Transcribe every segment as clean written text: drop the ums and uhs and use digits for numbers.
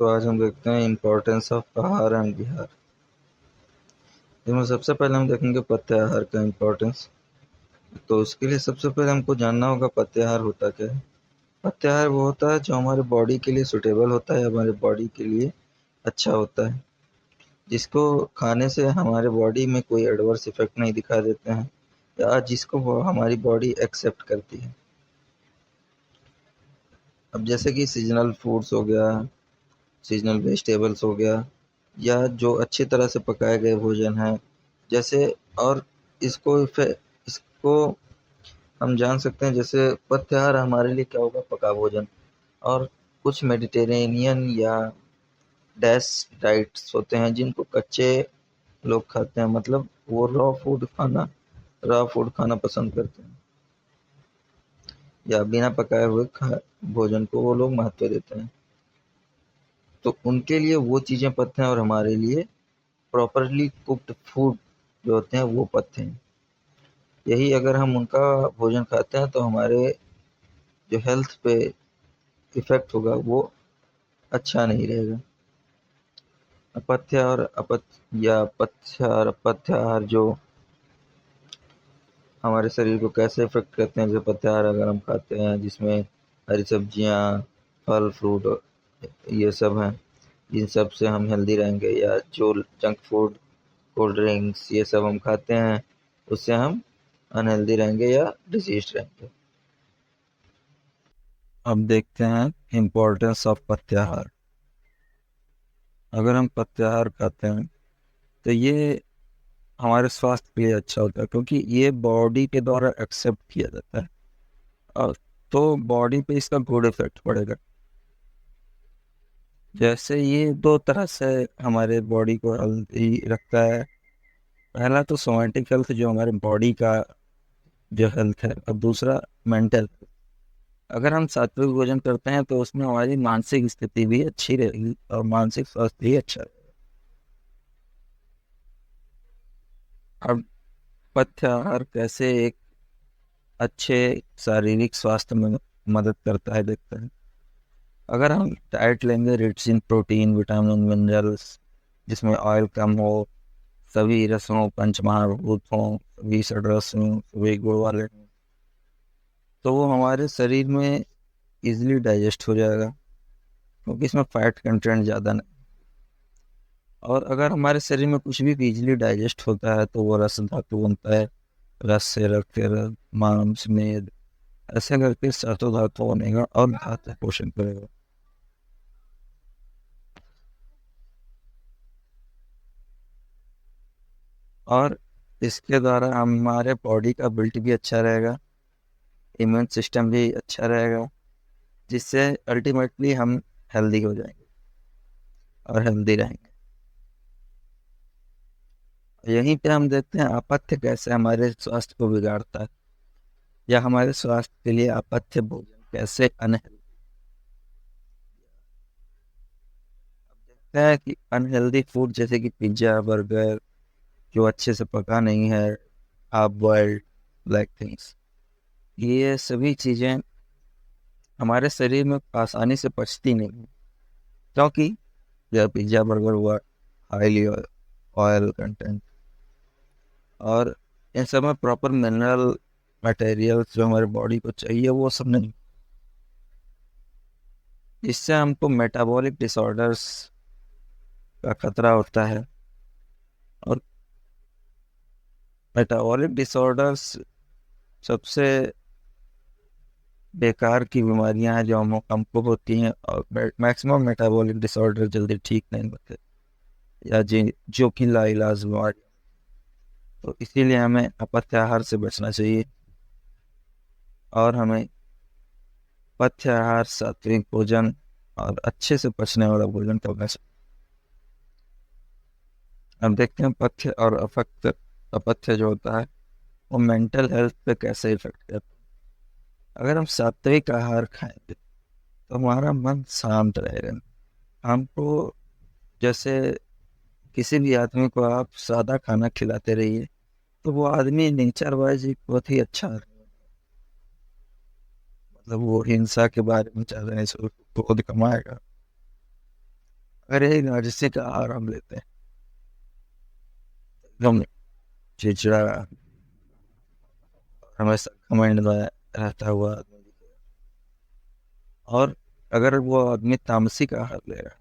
तो आज हम देखते हैं इम्पोर्टेंस ऑफ आहार एंड विहार। इसमें सबसे पहले हम देखेंगे पथ्य आहार का इम्पोर्टेंस। तो उसके लिए सबसे पहले हमको जानना होगा पथ्य आहार होता क्या है। पथ्य आहार वो होता है जो हमारे बॉडी के लिए सुटेबल होता है, हमारे बॉडी के लिए अच्छा होता है, जिसको खाने से हमारे बॉडी में कोई एडवर्स इफेक्ट नहीं दिखा देते हैं, या जिसको वो हमारी बॉडी एक्सेप्ट करती है। अब जैसे कि सीजनल फूड्स हो गया, सीजनल वेजिटेबल्स हो गया, या जो अच्छी तरह से पकाए गए भोजन हैं जैसे। और इसको हम जान सकते हैं जैसे पथ्याहार हमारे लिए क्या होगा, पका भोजन। और कुछ मेडिटेरेनियन या डैश डाइट्स होते हैं जिनको कच्चे लोग खाते हैं, मतलब वो रॉ फूड खाना पसंद करते हैं, या बिना पकाए हुए भोजन को वो लोग महत्व देते हैं। तो उनके लिए वो चीज़ें पथ्य हैं, और हमारे लिए प्रॉपरली कुक्ड फूड जो होते हैं वो पथ्य हैं। यही अगर हम उनका भोजन खाते हैं तो हमारे जो हेल्थ पे इफेक्ट होगा वो अच्छा नहीं रहेगा। अपथ्य और अपथ्य या पथ्य और अपथ्य आहार जो हमारे शरीर को कैसे इफेक्ट करते हैं। जैसे पथ्य आहार अगर हम खाते हैं जिसमें हरी सब्जियां, फल फ्रूट ये सब हैं, इन सब से हम हेल्दी रहेंगे। या जो जंक फूड, कोल्ड ड्रिंक्स ये सब हम खाते हैं, उससे हम अनहेल्दी रहेंगे या डिजीज रहेंगे। अब देखते हैं इम्पोर्टेंस ऑफ पथ्याहार। अगर हम पथ्याहार खाते हैं तो ये हमारे स्वास्थ्य के लिए अच्छा होता है, क्योंकि ये बॉडी के द्वारा एक्सेप्ट किया जाता है। और तो बॉडी पे इसका गुड इफेक्ट पड़ेगा। जैसे ये दो तरह से हमारे बॉडी को हेल्दी रखता है। पहला तो सोमैटिक हेल्थ, जो हमारे बॉडी का जो हेल्थ है, और दूसरा मेंटल। अगर हम सात्विक भोजन करते हैं तो उसमें हमारी मानसिक स्थिति भी अच्छी रहेगी और मानसिक स्वास्थ्य भी अच्छा रहेगा। अब पथ्य आहार कैसे एक अच्छे शारीरिक स्वास्थ्य में मदद करता है देखते हैं। अगर हम डाइट लेंगे rich in protein, vitamin, minerals, जिसमें ऑयल कम हो, सभी रस हों, पंचमहाभूत हों, सभी षड्रस हों, सभी गुण वाले हों, तो वो हमारे शरीर में इजीली डाइजेस्ट हो जाएगा, क्योंकि इसमें फैट कंटेंट ज़्यादा नहीं। और अगर हमारे शरीर में कुछ भी इजीली डाइजेस्ट होता है तो वो रस धातु बनता है। रस से रक्त, मांस, मेद, ऐसे करके सातों धातु बनेगा और धातु पोषण करेगा। और इसके द्वारा हमारे बॉडी का बिल्ट भी अच्छा रहेगा, इम्यून सिस्टम भी अच्छा रहेगा, जिससे अल्टीमेटली हम हेल्दी हो जाएंगे और हेल्दी रहेंगे। यहीं पे हम देखते हैं अपथ्य कैसे हमारे स्वास्थ्य को बिगाड़ता है, या हमारे स्वास्थ्य के लिए अपथ्य भोजन कैसे अनहेल्दी है। कि अनहेल्दी फूड जैसे कि पिज्ज़ा, बर्गर, जो अच्छे से पका नहीं है, हाफ बॉइल्ड लाइक थिंग्स, ये सभी चीज़ें हमारे शरीर में आसानी से पचती नहीं हैं। क्योंकि यह पिज्ज़ा बर्गर हुआ हाईली ऑयल कंटेंट, और इन सब में प्रॉपर मिनरल मटेरियल्स जो हमारे बॉडी को चाहिए वो सब नहीं। इससे हमको मेटाबॉलिक डिसऑर्डर्स का खतरा होता है। और मेटाबॉलिक डिसऑर्डर्स सबसे बेकार की बीमारियां हैं जो हमको होती हैं, और मैक्सिमम मेटाबॉलिक डिसऑर्डर जल्दी ठीक नहीं होते, या जो कि लाइलाज बीमारी। तो इसीलिए हमें अपथ्य आहार से बचना चाहिए, और हमें पथ्य आहार, सात्विक भोजन और अच्छे से पचने वाला भोजन करना चाहिए। अब देखते हैं पथ्य और अपथ्य जो होता है वो मेंटल हेल्थ पे कैसे इफेक्ट करता है। अगर हम सात्विक आहार खाएंगे तो हमारा मन शांत रहेगा। हमको जैसे किसी भी आदमी को आप सादा खाना खिलाते रहिए तो वो आदमी नेचर वाइज एक बहुत ही अच्छा है। मतलब वो हिंसा के बारे में ज़्यादा नहीं सोच, क्रोध कमाएगा, अगर यही राजस्व का आहार हम लेते हैं, एकदम चिड़चिड़ा, हमेशा घमंड में रहता हुआ आदमी दिखेगा। और अगर वो आदमी तामसी का आहार ले रहा है,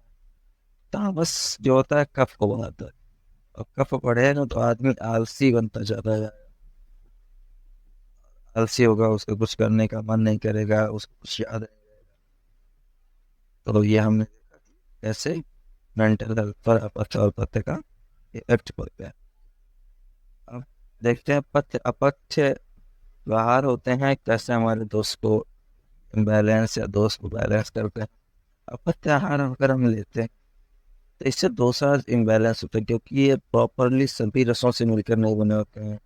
तामस जो होता है कफ को बढ़ाता है, और कफ बढ़ेगा तो आदमी आलसी बनता जाता है, आलसी होगा, उसको कुछ करने का मन नहीं करेगा, उसको कुछ याद नहीं। तो ये हमने देखा कि कैसे मेंटल हेल्थ पर अपथ्य और पथ्य का इफेक्ट पड़ता है। अब देखते हैं पथ्य अपथ्य व्यवहार होते हैं कैसे हमारे दोस्त को बैलेंस या दोस्त को बैलेंस करते हैं। अपथ्य आहार अगर हम लेते हैं तो इससे दोषा इम्बैलेंस होता है, क्योंकि ये प्रॉपरली सभी रसों से मिलकर नहीं बने होते हैं,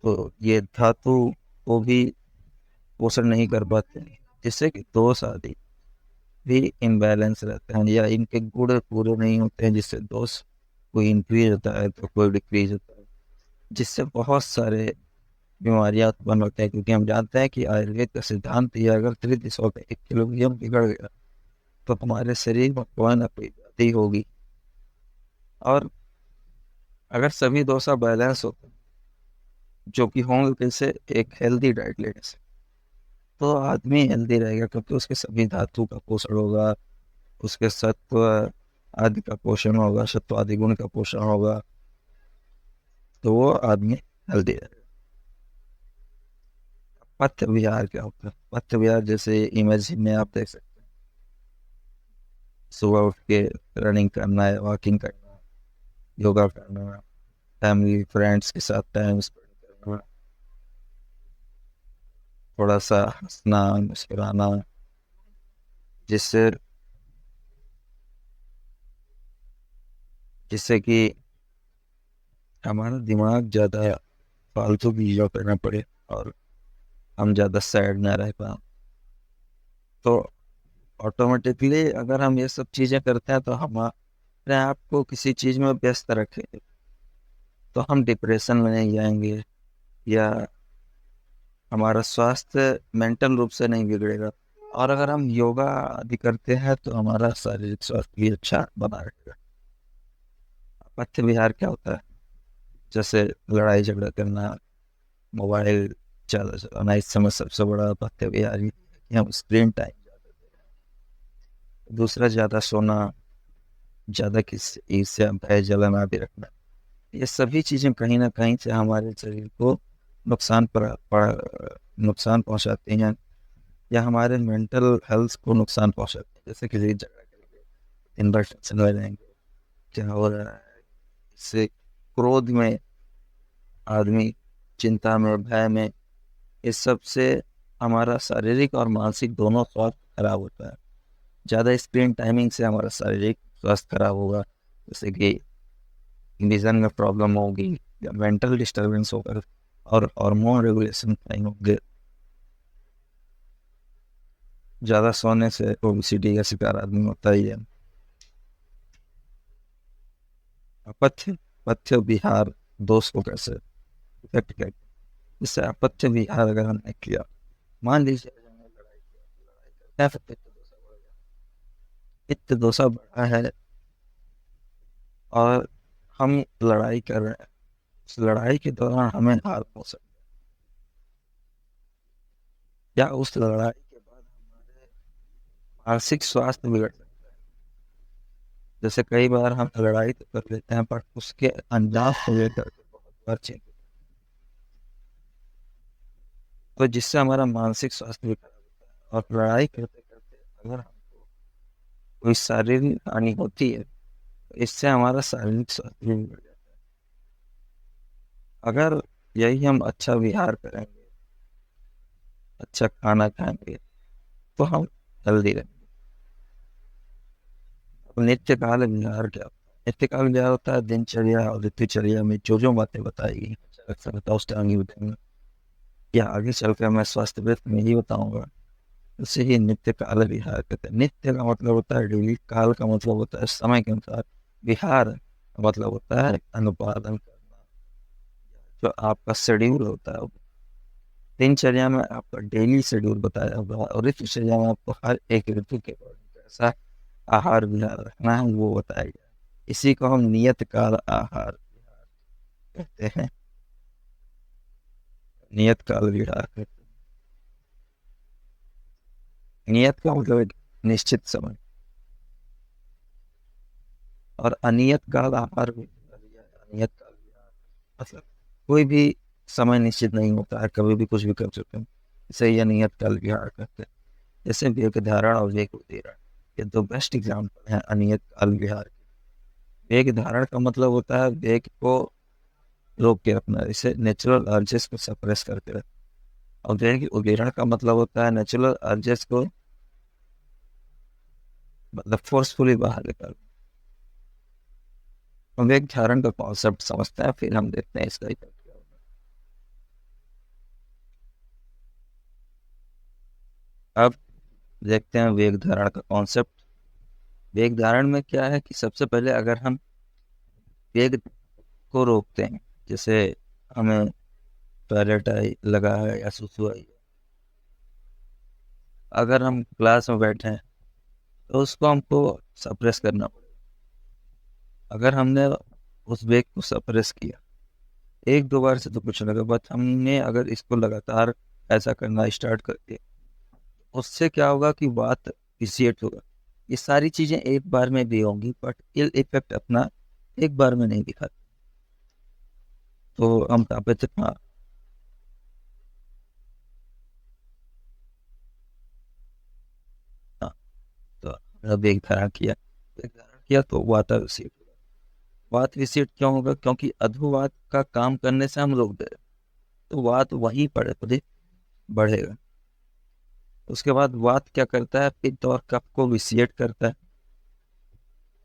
तो ये धातु को भी पोषण नहीं कर पाते हैं, जिससे कि दोष आदि भी इम्बैलेंस रहते हैं, या इनके गुण पूरे नहीं होते हैं, जिससे दोष कोई इंक्रीज होता है तो कोई डिक्रीज होता है, जिससे बहुत सारे बीमारियां उत्पन्न होते हैं। क्योंकि हम जानते हैं कि आयुर्वेद का सिद्धांत ये, अगर त्रिदिशा का इक्विलिब्रियम बिगड़ गया तो हमारे शरीर में कोई ना कोई व्याधि होगी। और अगर सभी दोषा बैलेंस होते हैं, जो कि होंगे कैसे, एक हेल्दी डाइट लेने से, तो आदमी हेल्दी रहेगा, क्योंकि उसके सभी धातु का पोषण होगा, उसके सत्व आदि का पोषण होगा, सत्व आदि गुण का पोषण होगा, तो वो आदमी हेल्दी रहेगा। पथ्य विहार क्या होता है? पथ्य विहार जैसे इमेज में आप देख सकते हैं, सुबह उठ के रनिंग करना है, वॉकिंग करना, योगा करना, फैमिली फ्रेंड्स के साथ टाइम स्पेंड करना, थोड़ा सा हंसना मुस्कुराना, जिससे जिससे कि हमारा दिमाग ज़्यादा फालतू की चीज़ों पे ना पड़े, और हम ज़्यादा सैड ना रह पाए। तो ऑटोमेटिकली अगर हम ये सब चीज़ें करते हैं तो हम अपने आप को किसी चीज़ में व्यस्त रखें, तो हम डिप्रेशन में नहीं जाएंगे, या हमारा स्वास्थ्य मेंटल रूप से नहीं बिगड़ेगा। और अगर हम योगा आदि करते हैं तो हमारा शारीरिक स्वास्थ्य भी अच्छा बना रहेगा। पथ्य विहार क्या होता है? जैसे लड़ाई झगड़ा करना, मोबाइल ज़्यादा चलाना, इस समय सबसे बड़ा पथ्य विहार ये है कि हम स्क्रीन टाइम ज़्यादा दे रहे हैं। दूसरा, ज़्यादा सोना, ज़्यादा किस ईर्ष्या भय जलन आदि रखना, ये सभी चीज़ें कहीं ना कहीं से हमारे शरीर को नुकसान पहुंचाती हैं, या हमारे मेंटल हेल्थ को नुकसान पहुंचाती हैं। जैसे किसी झगड़ा करके दिन भर टेंशन में रहेंगे, क्या हो रहा है, इससे क्रोध में आदमी, चिंता में, भय में, इस सब से हमारा शारीरिक और मानसिक दोनों स्वास्थ्य खराब होता है। ज़्यादा स्क्रीन टाइमिंग से हमारा शारीरिक स्वास्थ्य खराब होगा, जैसे कि विजन में प्रॉब्लम होगी, या मेंटल डिस्टर्बेंस होगा, और हार्मोन रेगुलेशन नहीं होंगे। ज़्यादा सोने से ओबेसिटी का शिकार आदमी होता ही है। अपथ्य पथ्य विहार दोष को कैसे इफेक्ट करते हैं? इससे अपथ्य विहार अगर हमने किया, मान लीजिए हमने लड़ाई किया, लड़ाई करते हैं फिर पित्त दोषा बढ़ गया, पित्त दोषा बढ़ा है, और हम लड़ाई कर रहे हैं, उस लड़ाई के दौरान हमें हार हो सकती है, या उस लड़ाई के बाद हमारे मानसिक स्वास्थ्य बिगड़ सकता है। जैसे कई बार हम लड़ाई तो कर लेते हैं, पर उसके अंजाम को लेकर के बहुत बार चिंतित, तो जिससे हमारा मानसिक स्वास्थ्य भी खराब होता है। और लड़ाई करते करते अगर हमको कोई शारीरिक हानि होती है, तो इससे हमारा शारीरिक स्वास्थ्य भी बिगड़ जाता है। अगर यही हम अच्छा विहार करेंगे, अच्छा खाना खाएंगे, तो हम हेल्दी रहेंगे। अब नित्य काल विहार क्या होता है? नित्य काल विहार होता है दिनचर्या और ऋतुचर्या में जो जो बातें बताई गई, अक्सर बताओ उस टाइम बताऊंगा, या आगे चलकर मैं स्वास्थ्य वृत्त में ही बताऊंगा। उसे ही नित्य काल विहार कहते हैं। नित्य का मतलब होता है डेली, काल का मतलब होता है समय के अनुसार, विहार का मतलब होता है अनुपालन करना, जो आपका शेड्यूल होता है। दिनचर्या में आपका डेली शेड्यूल बताया होगा, और ऋतुचर्या में आपको हर एक ऋतु के अकॉर्डिंग कैसा आहार विहार रखना है वो बताया गया। इसी को हम नियत काल आहार कहते हैं। नियत काल विहार कहते हैं। नियत का मतलब एक निश्चित समय, और अनियत काल आहार अनियत काल विहार मतलब कोई भी समय निश्चित नहीं होता है, कभी भी कुछ भी कर सकते हैं, इसे ये नियत काल विहार कहते हैं। जैसे वेग धारण और वेग उदीरण, ये दो बेस्ट एग्जाम्पल हैं अनियत काल विहार के। वेग धारण का मतलब होता है वेग को रोक के रखना, इसे नेचुरल अर्जेस को सप्रेस करके रखना। और वेग उदीरण का मतलब होता है नेचुरल अर्जेस को मतलब फोर्सफुली बाहर निकाल। हम वेग धारण का कॉन्सेप्ट समझते हैं, फिर हम देखते हैं इसका इफेक्ट क्या होगा। अब देखते हैं वेग धारण का कॉन्सेप्ट। वेग धारण में क्या है कि सबसे पहले अगर हम वेग को रोकते हैं, जैसे हमें टॉयलेट आई लगा है या सुसु आई है, अगर हम क्लास में बैठे हैं तो उसको हमको सप्रेस करना पड़ेगा। अगर हमने उस वेग को सप्रेस किया एक दो बार से तो कुछ लगा, बट हमने अगर इसको लगातार ऐसा करना स्टार्ट कर दिया, उससे क्या होगा कि बात इनिशिएट होगा। ये सारी चीजें एक बार में भी होंगी, बट इल इफेक्ट अपना एक बार में नहीं दिखाते। तो हम कहते थे हाँ। हाँ, तो हमने वेग धारण किया, वेग धारण किया तो वाता विषीट होगा। वात विषीट क्यों होगा? क्योंकि अधोवात का काम करने से हम रोक दे रहे हैं, तो वात वहीं पड़े पड़े बढ़ेगा। उसके बाद वात क्या करता है, पित्त और कफ को विषिएट करता है,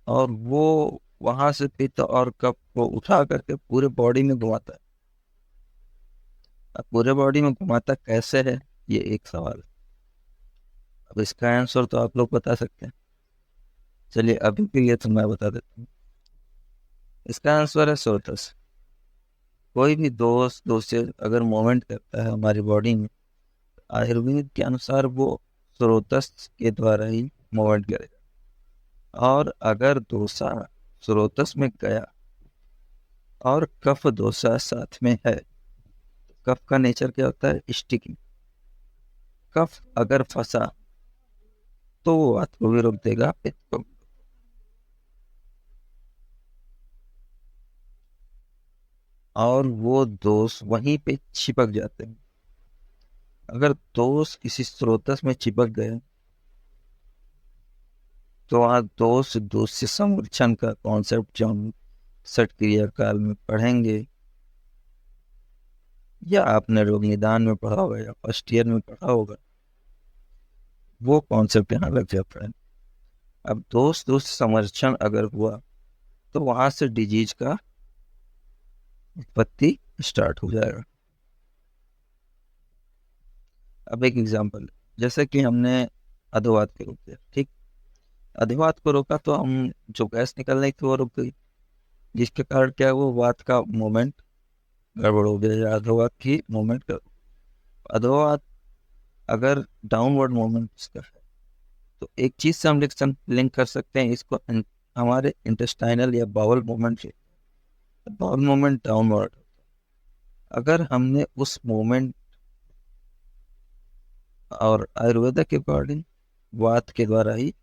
और वो वहां से पित्त और कफ को उठा करके पूरे बॉडी में घुमाता है। अब पूरे बॉडी में घुमाता कैसे है, ये एक सवाल है। अब इसका आंसर तो आप लोग बता सकते हैं, चलिए अभी के लिए तो मैं बता देता हूँ। इसका आंसर है स्रोतस। कोई भी दोस्त से अगर मूवमेंट करता है हमारी बॉडी में, आयुर्वेद के अनुसार वो स्रोतस के द्वारा ही मूवमेंट करेगा। और अगर दोसा स्रोतस में गया और कफ दोसा साथ में है, कफ का नेचर क्या होता है, स्टिकी। कफ अगर फंसा तो वो वात को भी रोक देगा, पित्त को। और वो दोष वहीं पे चिपक जाते हैं। अगर दोष किसी स्रोतस में चिपक गए तो वहाँ दोष दोष से संरक्षण का कॉन्सेप्ट जो हम सट क्रिया काल में पढ़ेंगे, या आपने रोग निदान में पढ़ा होगा या फर्स्ट ईयर में पढ़ा होगा, वो कॉन्सेप्ट यहाँ लग जाता है। अब दोष दोष संरक्षण अगर हुआ तो वहां से डिजीज का उत्पत्ति स्टार्ट हो जाएगा। अब एक एग्जांपल, जैसे कि हमने अधोवात को रोक दिया, ठीक। अधोवात को रोका तो हम जो गैस निकल रही थी वो रुक गई, जिसके कारण क्या है, वो वात का मोमेंट गड़बड़ हो गया, या अधोवात की मोमेंट कर। अधोवात अगर डाउनवर्ड मोमेंट इसका है, तो एक चीज से हम लिंक कर सकते हैं इसको हमारे इंटेस्टाइनल या बाउल मोमेंट से। बाउल मोमेंट डाउनवर्ड, अगर हमने उस मोमेंट, और आयुर्वेदा के अकॉर्डिंग वात के द्वारा ही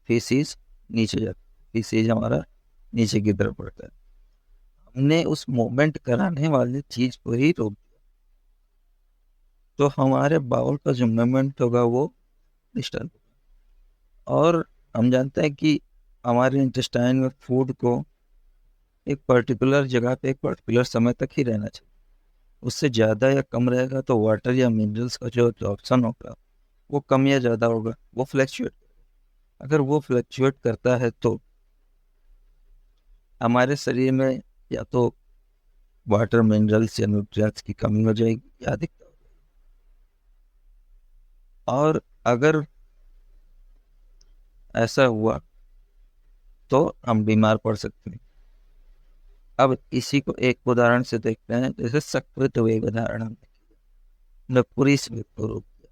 फीसिस नीचे जाता है, फीसिस हमारा नीचे की तरफ पड़ता है, हमने उस मूवमेंट कराने वाली चीज को ही रोक दिया, तो हमारे बाउल का जो मूवमेंट होगा वो डिस्टर्ब होगा। और हम जानते हैं कि हमारे इंटेस्टाइन में फूड को एक पर्टिकुलर जगह पे एक पर्टिकुलर समय तक ही रहना चाहिए। उससे ज़्यादा या कम रहेगा तो वाटर या मिनरल्स का जो ऑप्शन होगा वो कम या ज़्यादा होगा, वो फ्लैक्चुएट। अगर वो फ्लैक्चुएट करता है तो हमारे शरीर में या तो वाटर मिनरल्स या न्यूट्रिएंट्स की कमी हो जाएगी या अधिकता हो जाएगी। और अगर ऐसा हुआ तो हम बीमार पड़ सकते हैं। अब इसी को एक उदाहरण से देखते हैं, जैसे सकृत वेग उदाहरण हमने पूरी स्मृति को रोक दिया,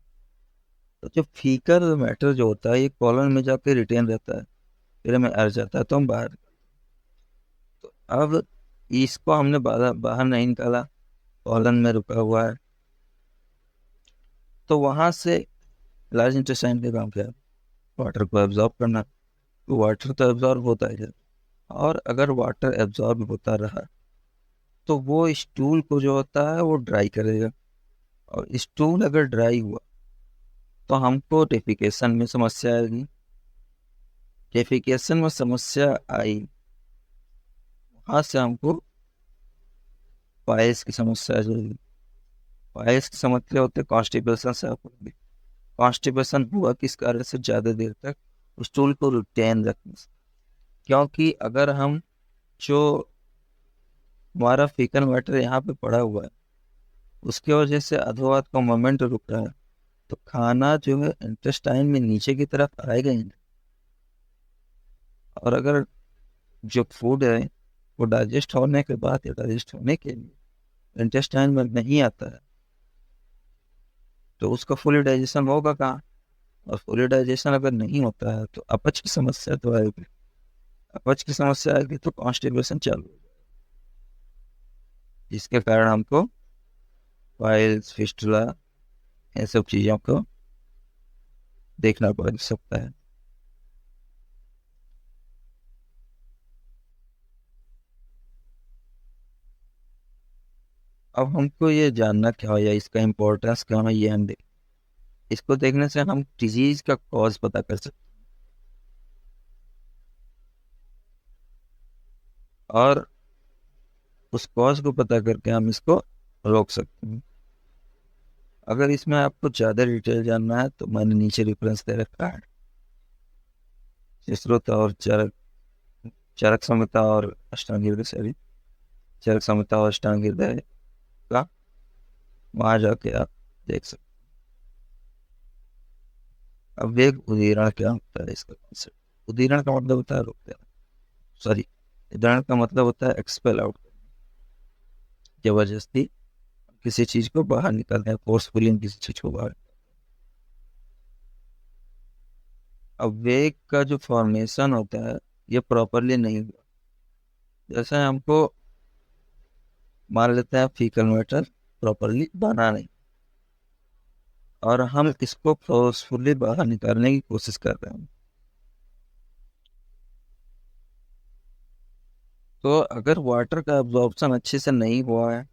तो जो फीकल मैटर जो होता है ये कॉलन में जाके रिटेन रहता है, फिर हमें अर्ज आता है तो हम बाहर। तो अब इसको हमने बाहर बाहर नहीं निकाला, कॉलन में रुका हुआ है, तो वहां से लार्ज इंटेस्टाइन का काम क्या है? वाटर को एब्जॉर्ब करना। तो वाटर तो एब्जॉर्ब होता है, और अगर वाटर एब्जॉर्ब होता रहा तो वो स्टूल को जो होता है वो ड्राई करेगा, और स्टूल अगर ड्राई हुआ तो हमको डेफिकेशन में समस्या आएगी। डेफिकेशन में समस्या आई, वहां से हमको पाइल्स की समस्या आ जाएगी। पाइल्स की समस्या होते कॉन्स्टिपेशन से आपको। कॉन्स्टिपेशन हुआ किस कारण से? ज्यादा देर तक स्टूल को रिटेन रखने से। क्योंकि अगर हम जो हमारा फीकल मैटर यहाँ पे पड़ा हुआ है उसकी वजह से अधोवात का मोमेंट रुक रहा है, तो खाना जो है इंटेस्टाइन में नीचे की तरफ आएगा ही नहीं। और अगर जो फूड है वो डाइजेस्ट होने के बाद या डाइजेस्ट होने के लिए इंटेस्टाइन में नहीं आता है, तो उसका फुली डाइजेशन होगा कहाँ? और फुली डाइजेशन अगर नहीं होता है तो अपच की समस्या तो आएगी। अपच की समस्या आएगी तो कॉन्स्टिपेशन चालू होगा, जिसके कारण हमको पाइल्स, फिस्टुला, इन सब चीज़ों को देखना पड़ सकता है। अब हमको ये जानना क्या है या इसका इम्पोर्टेंस क्या है, ये हम देख। इसको देखने से हम डिजीज का कॉज पता कर सकते हैं, और उस कॉज को पता करके हम इसको रोक सकते हैं। अगर इसमें आपको ज़्यादा डिटेल जानना है तो मैंने नीचे रेफरेंस दे रखा है। स्रोत और चरक, चरक संहिता और अष्टांग हृदय, सॉरी, चरक संहिता और अष्टांग हृदय का, वहाँ जाके आप देख सकते हैं। अब वेग उदीरण क्या होता है? इसका कॉन्सेप्ट, उदीरण का मतलब होता है रोक देना, सॉरी, उदीरण का मतलब होता है एक्सपेल आउट, जबरदस्ती किसी चीज को बाहर निकालना है, फोर्सफुली किसी चीज को बाहर। अब वेग का जो फॉर्मेशन होता है ये प्रॉपरली नहीं हुआ। जैसे हमको मान लेते हैं फीकल मैटर प्रॉपरली बना नहीं, और हम इसको फोर्सफुली बाहर निकालने की कोशिश कर रहे हैं, तो अगर वाटर का एब्जॉर्प्शन अच्छे से नहीं हुआ है